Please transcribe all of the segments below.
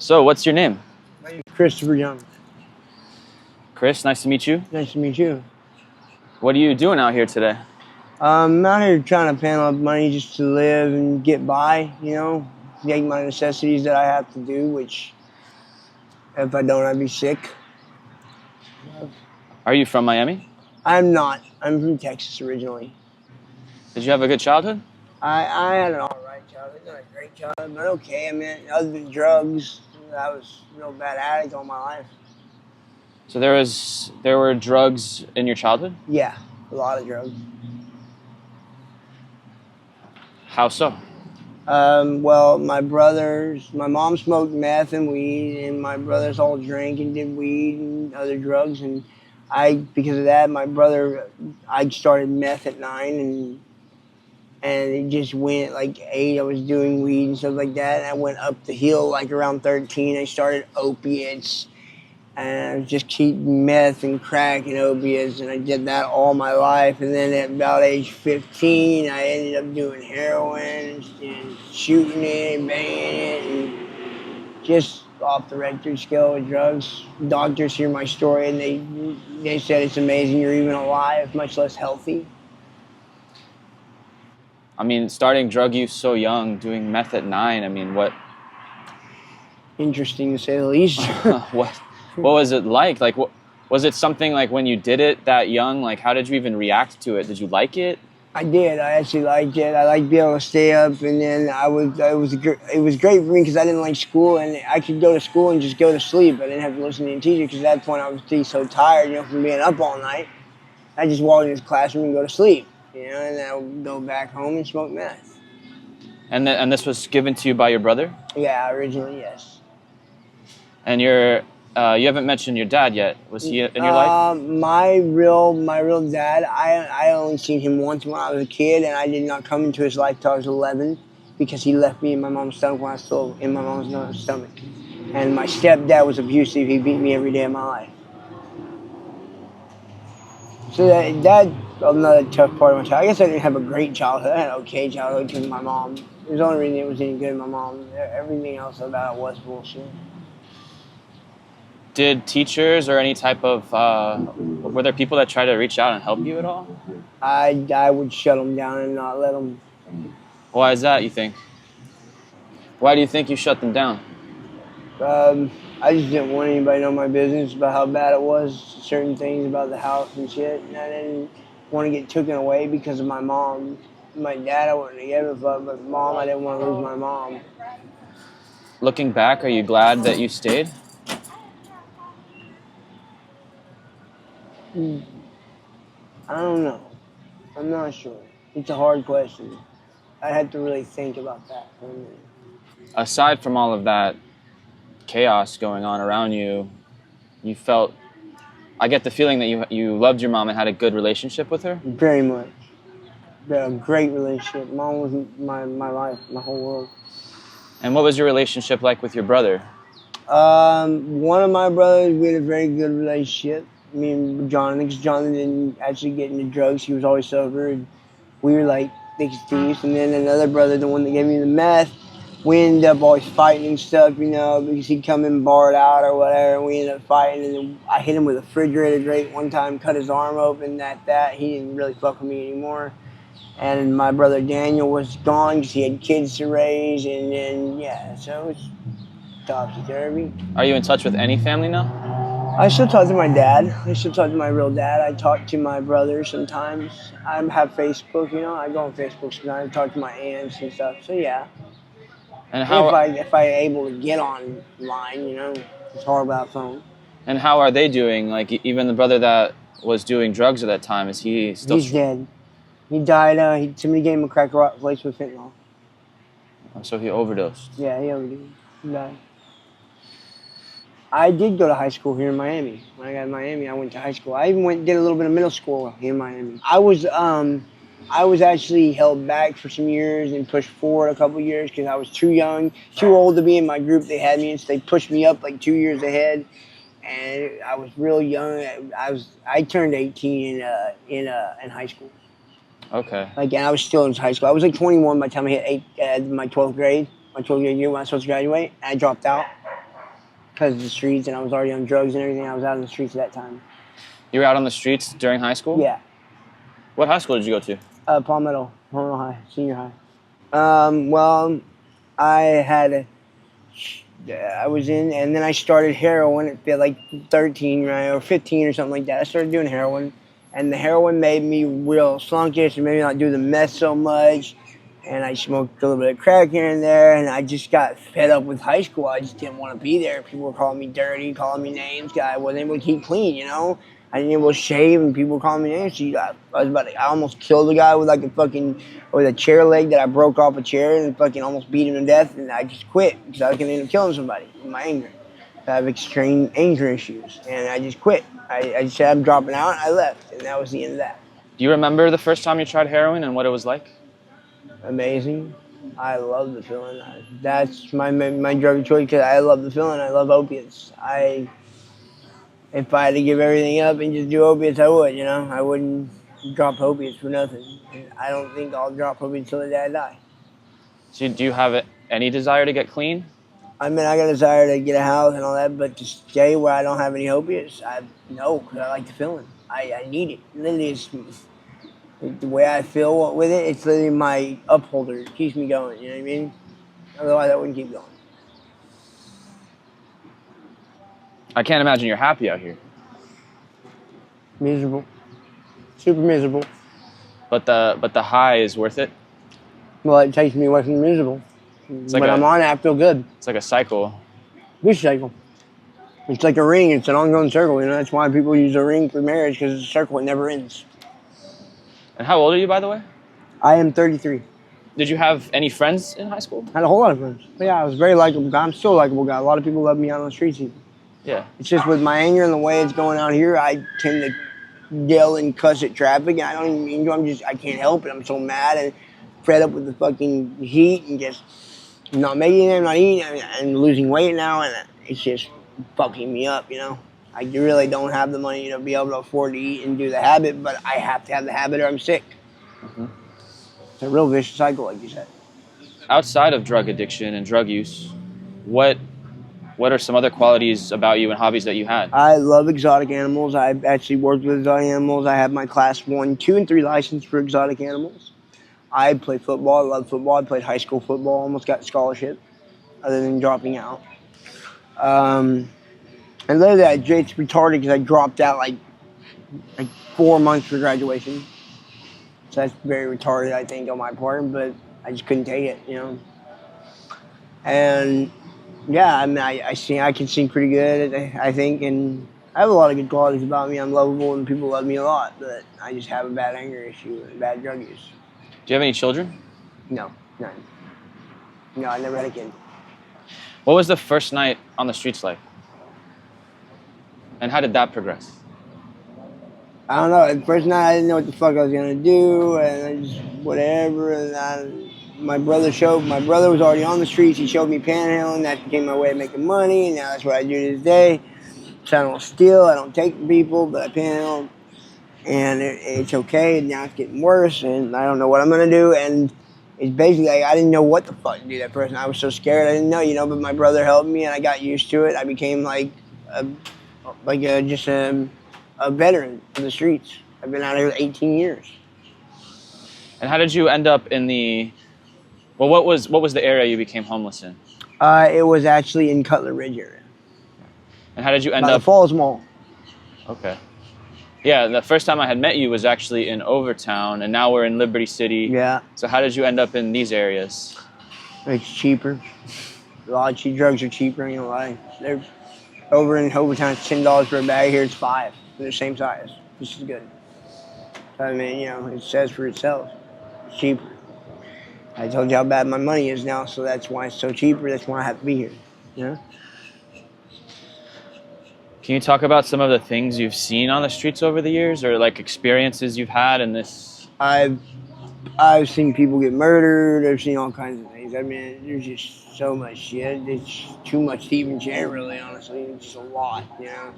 So, what's your name? My name is Christopher Young. Chris, nice to meet you. Nice to meet you. What are you doing out here today? I'm out here trying to panel up money just to live and get by, make my necessities that I have to do, which if I don't, I'd be sick. Are you from Miami? I'm not. I'm from Texas originally. Did you have a good childhood? I had an all right childhood, not a great childhood, but okay. I mean, other than drugs, I was a real bad addict all my life. So there were drugs in your childhood? Yeah, a lot of drugs. How so? Well, my mom smoked meth and weed, and my brothers all drank and did weed and other drugs. And because of that, I started meth at 9, and it just went like 8. I was doing weed and stuff like that. And I went up the hill like around 13. I started opiates. And I was just keeping meth and crack and opiates, and I did that all my life. And then at about age 15, I ended up doing heroin and shooting it and banging it, and just off the Richter scale with drugs. Doctors hear my story, and they said it's amazing you're even alive, much less healthy. I mean, starting drug use so young, doing meth at 9, I mean, what? Interesting to say the least. What was it like? Like, what was it something like when you did it that young? Like, how did you even react to it? Did you like it? I did. I actually liked it. I liked being able to stay up, and then it was great for me because I didn't like school, and I could go to school and just go to sleep. I didn't have to listen to the teacher because at that point I was so tired, from being up all night. I just walk into the classroom and go to sleep, and then I would go back home and smoke meth. And this was given to you by your brother? Yeah, originally, yes. And you haven't mentioned your dad yet. Was he in your life? My real dad, I only seen him once when I was a kid, and I did not come into his life till I was 11 because he left me in my mom's stomach when I was still in my mom's stomach. And my stepdad was abusive. He beat me every day of my life. So that's another tough part of my childhood. I guess I didn't have a great childhood. I had an okay childhood because of my mom. It was the only reason it was any good, my mom. Everything else about it was bullshit. Did teachers or any type of, were there people that tried to reach out and help you at all? I would shut them down and not let them. Why is that, you think? Why do you think you shut them down? I just didn't want anybody to know my business about how bad it was, certain things about the house and shit. And I didn't want to get taken away because of my mom. My dad, I wouldn't have given a fuck, but mom, I didn't want to lose my mom. Looking back, are you glad that you stayed? I don't know. I'm not sure. It's a hard question. I had to really think about that for a minute. Aside from all of that chaos going on around you, you felt, I get the feeling that you loved your mom and had a good relationship with her? Very much. We had a great relationship. Mom was my life, my whole world. And what was your relationship like with your brother? One of my brothers, we had a very good relationship. Me and Jonathan, because Jonathan didn't actually get into drugs. He was always sober. And we were like thick as thieves. And then another brother, the one that gave me the meth, we ended up always fighting and stuff, because he'd come in barred out or whatever, and we ended up fighting. And then I hit him with a refrigerator grate one time, cut his arm open. He didn't really fuck with me anymore. And my brother Daniel was gone because he had kids to raise. And then, so it's topsy-turvy. Are you in touch with any family now? I still talk to my dad. I still talk to my real dad. I talk to my brother sometimes. I have Facebook, I go on Facebook sometimes. I talk to my aunts and stuff. So yeah. And how? If I able to get online, it's hard without phone. And how are they doing? Like even the brother that was doing drugs at that time, is he still? He's dead. He died. Somebody gave him a crack laced with fentanyl. So he overdosed. Yeah, he overdosed. He died. I did go to high school here in Miami. When I got in Miami, I went to high school. I even did a little bit of middle school here in Miami. I was actually held back for some years and pushed forward a couple years because I was too young, too old to be in my group they had me in, so they pushed me up like 2 years ahead. And I was real young. I turned 18 in high school. Okay. And I was still in high school. I was like 21 by the time I hit my 12th grade year when I was supposed to graduate. And I dropped out. because of the streets, and I was already on drugs and everything. I was out on the streets at that time. You were out on the streets during high school? Yeah. What high school did you go to? Palmetto High, senior high. Well, I was in, and then I started heroin at like 13, right, or 15 or something like that. I started doing heroin, and the heroin made me real slunkish and made me not do the meth so much. And I smoked a little bit of crack here and there, and I just got fed up with high school. I just didn't want to be there. People were calling me dirty, calling me names. I wasn't able to keep clean, you know? I didn't able to shave, and people were calling me names. So I almost killed a guy with with a chair leg that I broke off a chair and fucking almost beat him to death. And I just quit because I was going to end up killing somebody in my anger. I have extreme anger issues, and I just quit. I just said I'm dropping out, and I left, and that was the end of that. Do you remember the first time you tried heroin and what it was like? Amazing. I love the feeling. That's my drug of choice because I love the feeling. I love opiates. If I had to give everything up and just do opiates, I would. You know, I wouldn't drop opiates for nothing. I don't think I'll drop opiates until the day I die. So do you have any desire to get clean? I mean, I got a desire to get a house and all that, but to stay where I don't have any opiates, no, because I like the feeling. I need it. Literally, it's the way I feel with it, it's literally my upholder. It keeps me going, you know what I mean? Otherwise, I wouldn't keep going. I can't imagine you're happy out here. Miserable. Super miserable. But the high is worth it? Well, it takes me away from the miserable. When I'm on it, I feel good. It's like a cycle. Vicious cycle. It's like a ring. It's an ongoing circle, you know? That's why people use a ring for marriage, because it's a circle. It never ends. And how old are you, by the way? I am 33. Did you have any friends in high school? I had a whole lot of friends. But yeah, I was a very likable guy. I'm still a likable guy. A lot of people love me out on the streets even. Yeah. It's just with my anger and the way it's going out here, I tend to yell and cuss at traffic. And I don't even mean to. I can't help it. I'm so mad and fed up with the fucking heat and just not making it, not eating, and losing weight now. And it's just fucking me up, you know? I really don't have the money to be able to afford to eat and do the habit, but I have to have the habit or I'm sick. Mm-hmm. It's a real vicious cycle, like you said. Outside of drug addiction and drug use, what are some other qualities about you and hobbies that you had? I love exotic animals. I've actually worked with exotic animals. I have my class 1, 2, and 3 license for exotic animals. I play football. I love football. I played high school football. Almost got scholarship, other than dropping out. And literally, it's retarded because I dropped out like 4 months for graduation. So that's very retarded, I think, on my part. But I just couldn't take it, you know. And yeah, I mean, I can sing pretty good, I think, and I have a lot of good qualities about me. I'm lovable, and people love me a lot. But I just have a bad anger issue and bad drug use. Do you have any children? No, none. No, I never had a kid. What was the first night on the streets like? And how did that progress? I don't know. The first night, I didn't know what the fuck I was gonna do, and I just whatever. And my brother was already on the streets. He showed me panhandling. That became my way of making money, and now that's what I do to this day. So I don't steal. I don't take from people, but I panhandle, and it's okay. And now it's getting worse, and I don't know what I'm gonna do. And it's basically like I didn't know what the fuck to do that first night. I was so scared. I didn't know, you know. But my brother helped me, and I got used to it. I became just a veteran of the streets. I've been out here 18 years. And how did you end up in what was the area you became homeless in? It was actually in Cutler Ridge area. And how did you end By up? the Falls Mall. Okay. Yeah, the first time I had met you was actually in Overtown, and now we're in Liberty City. Yeah. So how did you end up in these areas? It's cheaper. A lot of cheap drugs are cheaper, ain't gonna lie. They're over in Overtown, it's $10 for a bag. Here it's $5. They're the same size. This is good. So, I mean, you know, it says for itself. It's cheaper. I told you how bad my money is now, so that's why it's so cheaper. That's why I have to be here. You know? Can you talk about some of the things you've seen on the streets over the years, or like experiences you've had in this? I've seen people get murdered. I've seen all kinds of things. I mean, there's just so much shit. It's too much to even share, really, honestly. It's just a lot, you know?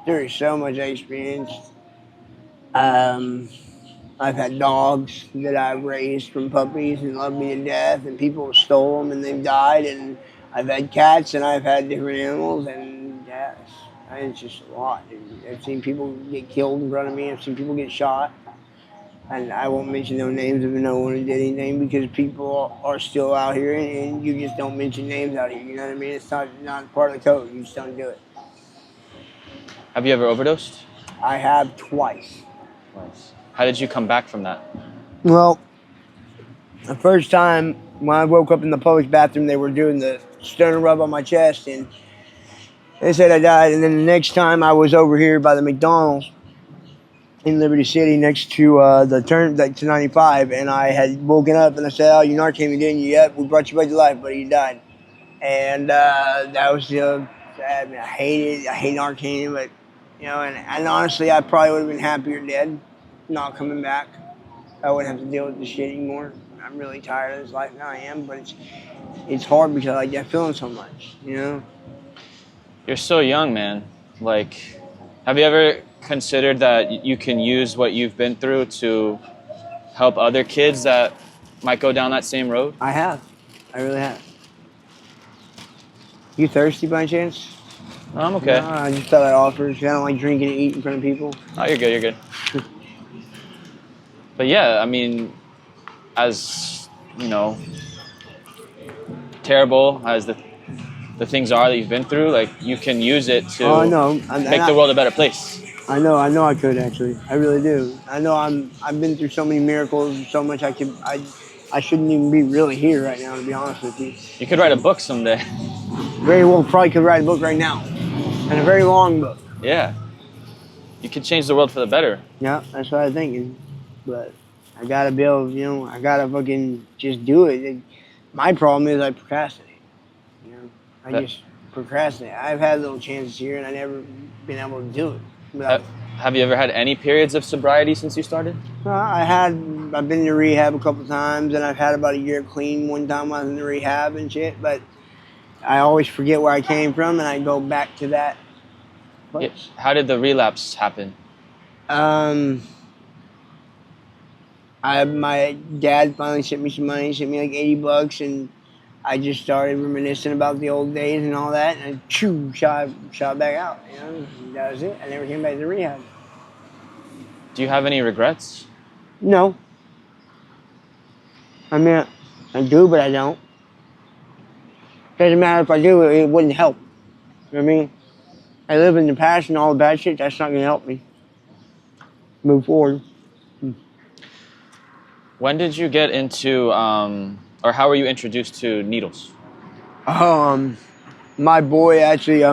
There is so much I experienced. I've had dogs that I've raised from puppies and loved me to death, and people have stole them and they've died, and I've had cats and I've had different animals, and yeah, it's just a lot. I've seen people get killed in front of me. I've seen people get shot. And I won't mention no names of no one who did anything because people are still out here, and you just don't mention names out here. You know what I mean? It's not part of the code. You just don't do it. Have you ever overdosed? I have twice. Twice. How did you come back from that? Well, the first time when I woke up in the public bathroom, they were doing the sternum rub on my chest, and they said I died. And then the next time I was over here by the McDonald's in Liberty City next to the turn to 95, and I had woken up and I said, "Oh, you Narcan me, didn't you? Yep, we brought you back to life, but you died." And that was sad. I mean, I hate Narcan, but you know, and honestly, I probably would have been happier dead, not coming back. I wouldn't have to deal with this shit anymore. I'm really tired of this life now. I am, but it's hard because I get feeling so much, you know. You're so young, man. Like, have you ever considered that you can use what you've been through to help other kids that might go down that same road? I have. I really have. You thirsty by chance? No, I'm okay. No, I just thought I'd offer. I don't like drinking and eating in front of people. Oh, you're good, you're good. But yeah, I mean, as, you know, terrible as the things are that you've been through, like, you can use it to make the world a better place. I know I could actually. I really do. I know I've been through so many miracles, so much I shouldn't even be really here right now, to be honest with you. You could write a book someday. Very well, probably could write a book right now. And a very long book. Yeah. You could change the world for the better. Yeah, that's what I'm thinking. But I gotta be able, I gotta fucking just do it. My problem is I procrastinate. I just procrastinate. I've had little chances here and I never been able to do it. Have you ever had any periods of sobriety since you started? I've been to rehab a couple times, and I've had about a year clean one time when I was in the rehab and shit, but I always forget where I came from and I go back to that place. How did the relapse happen? My dad finally sent me some money, sent me like $80, and I just started reminiscing about the old days and all that, and shot back out. That was it. I never came back to rehab. Do you have any regrets? No. I mean, I do, but I don't. Doesn't matter if I do, it wouldn't help. You know what I mean? I live in the past and all the bad shit, that's not going to help me move forward. When did you get into, or how were you introduced to needles? My boy actually,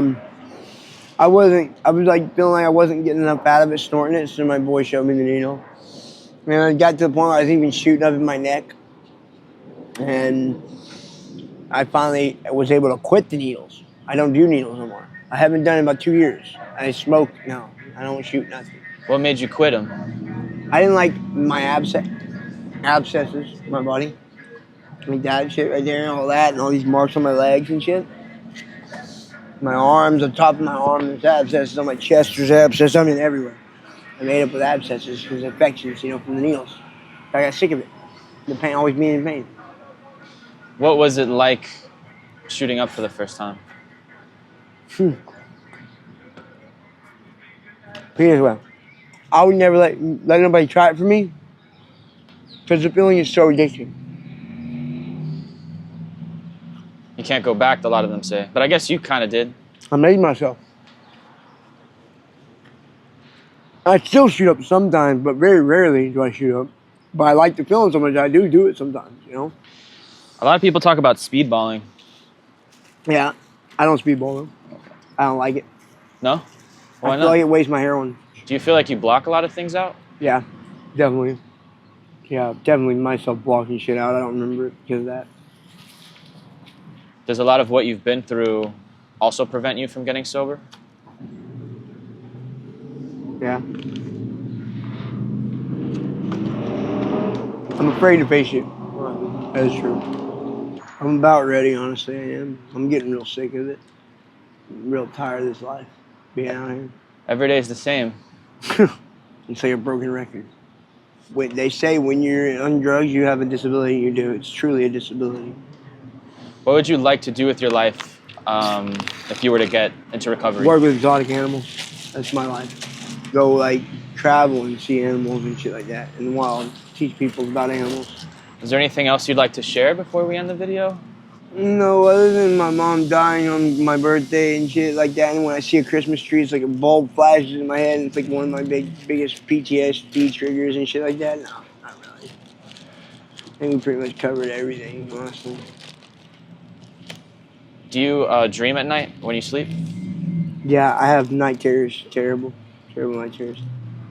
I was like feeling like I wasn't getting enough out of it, snorting it, so my boy showed me the needle. And I got to the point where I was even shooting up in my neck. And I finally was able to quit the needles. I don't do needles no more. I haven't done it in about 2 years. I smoke now. I don't shoot nothing. What made you quit them? I didn't like my abscesses, my body. Like that shit right there and all that, and all these marks on my legs and shit. My arms, on top of my arm, there's abscesses on my chest, there's abscesses, I mean everywhere. I made up with abscesses because of infections, from the needles. I got sick of it. The pain, always being in pain. What was it like shooting up for the first time? Here's well. I would never let nobody try it for me because the feeling is so addictive. You can't go back, a lot of them say. But I guess you kind of did. I made myself. I still shoot up sometimes, but very rarely do I shoot up. But I like the feeling so much, I do it sometimes, A lot of people talk about speedballing. Yeah, I don't speedball though. I don't like it. No? Why I feel like it wastes my heroin. Do you feel like you block a lot of things out? Yeah, definitely. Yeah, definitely myself blocking shit out. I don't remember it because of that. Does a lot of what you've been through also prevent you from getting sober? Yeah. I'm afraid to face it. That is true. I'm about ready, honestly, I am. I'm getting real sick of it. I'm real tired of this life, being out here. Every day is the same. It's like a broken record. They say when you're on drugs, you have a disability, you do. It's truly a disability. What would you like to do with your life if you were to get into recovery? Work with exotic animals. That's my life. Go like travel and see animals and shit like that in the wild. Teach people about animals. Is there anything else you'd like to share before we end the video? No, other than my mom dying on my birthday and shit like that, and when I see a Christmas tree, it's like a bulb flashes in my head, and it's like one of my biggest PTSD triggers and shit like that. No, not really. I think we pretty much covered everything, honestly. Do you dream at night when you sleep? Yeah, I have night terrors, terrible night terrors.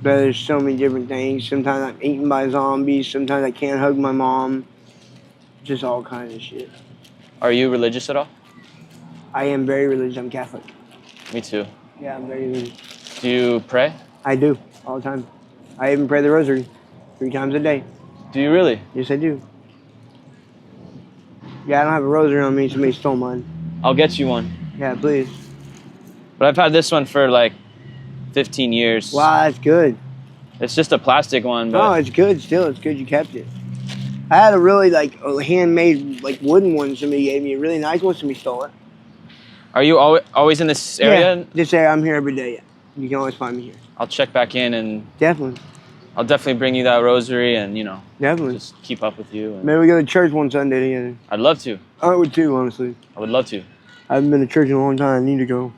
But there's so many different things. Sometimes I'm eaten by zombies. Sometimes I can't hug my mom. Just all kinds of shit. Are you religious at all? I am very religious. I'm Catholic. Me too. Yeah, I'm very religious. Do you pray? I do, all the time. I even pray the rosary 3 times a day. Do you really? Yes, I do. Yeah, I don't have a rosary on me. Somebody stole mine. I'll get you one. Yeah, please. But I've had this one for like 15 years. Wow, that's good. It's just a plastic one, but No, it's good still. It's good you kept it. I had a really like a handmade like wooden one somebody gave me. A really nice one. Somebody stole it. are you always in this area? Yeah, this area. I'm here every day. Yeah. You can always find me here. I'll check back in and Definitely. I'll definitely bring you that rosary and, Definitely. just keep up with you. And Maybe we go to church one Sunday together. I'd love to. I would too, honestly. I would love to. I haven't been to church in a long time. I need to go.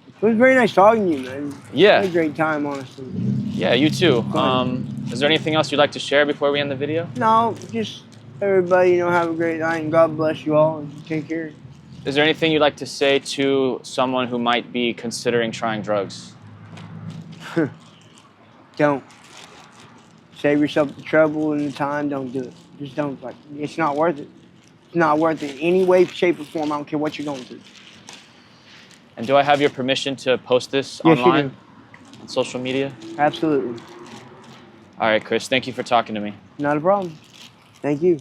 It was very nice talking to you, man. Yeah. Had a great time, honestly. Yeah, you too. Fine. Is there anything else you'd like to share before we end the video? No, just everybody, have a great night and God bless you all and take care. Is there anything you'd like to say to someone who might be considering trying drugs? Don't. Save yourself the trouble and the time. Don't do it. Just don't. Like, it's not worth it. It's not worth it in any way, shape, or form. I don't care what you're going through. And do I have your permission to post this Yes, online? you do. On social media? Absolutely. All right, Chris, thank you for talking to me. Not a problem. Thank you.